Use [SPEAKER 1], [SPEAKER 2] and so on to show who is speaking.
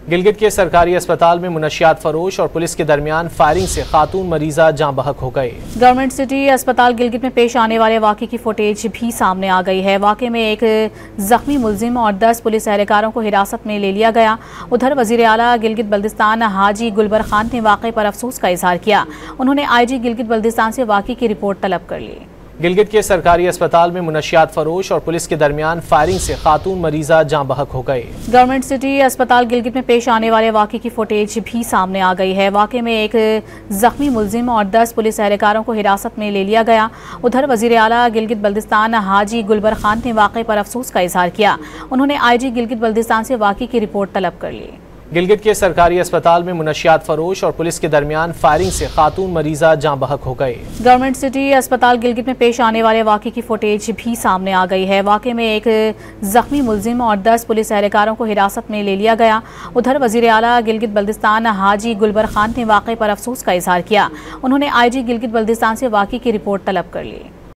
[SPEAKER 1] गिलगित के सरकारी अस्पताल में मुनशियात फरोश और पुलिस के दरमियान फायरिंग से खातून मरीजा जाँ बहक हो गए।
[SPEAKER 2] गवर्नमेंट सिटी अस्पताल गिलगित में पेश आने वाले वाक़े की फुटेज भी सामने आ गई है। वाक़े में एक जख्मी मुलजिम और 10 पुलिस एहलकारों को हिरासत में ले लिया गया। उधर वज़ीर आला गिलगित बल्दिस्तान हाजी गुलबर खान ने वाक़े पर अफसोस का इजहार किया। उन्होंने IG गिलगित बल्दिस्तान से वाक़े की रिपोर्ट तलब कर ली।
[SPEAKER 1] गिलगित के सरकारी अस्पताल में मुनशियात फरोश और पुलिस के दरमियान फायरिंग से खातून मरीजा जाँ बहक हो गए।
[SPEAKER 2] गवर्नमेंट सिटी अस्पताल गिलगित में पेश आने वाले वाक़े की फुटेज भी सामने आ गई है। वाक़े में एक जख्मी मुलजिम और 10 पुलिस एहलकारों को हिरासत में ले लिया गया। उधर वज़ीर आला गिलगित बल्दिस्तान हाजी गुलबर खान ने वाक़े पर अफसोस का इजहार किया। उन्होंने IG गिलगित बल्दिस्तान से वाक़े की रिपोर्ट तलब कर ली।
[SPEAKER 1] गिलगित के सरकारी अस्पताल में मुनशियात फरोश और पुलिस के दरमियान फायरिंग से खातून मरीजा जाँ बहक हो गए।
[SPEAKER 2] गवर्नमेंट सिटी अस्पताल गिलगित में पेश आने वाले वाक़े की फुटेज भी सामने आ गई है। वाक़े में एक जख्मी मुलजिम और 10 पुलिस एहलकारों को हिरासत में ले लिया गया। उधर वज़ीर आला गिलगित बल्दिस्तान हाजी गुलबर खान ने वाक़े पर अफसोस का इजहार किया। उन्होंने IG गिलगित बल्दिस्तान से वाक़े की रिपोर्ट तलब कर ली।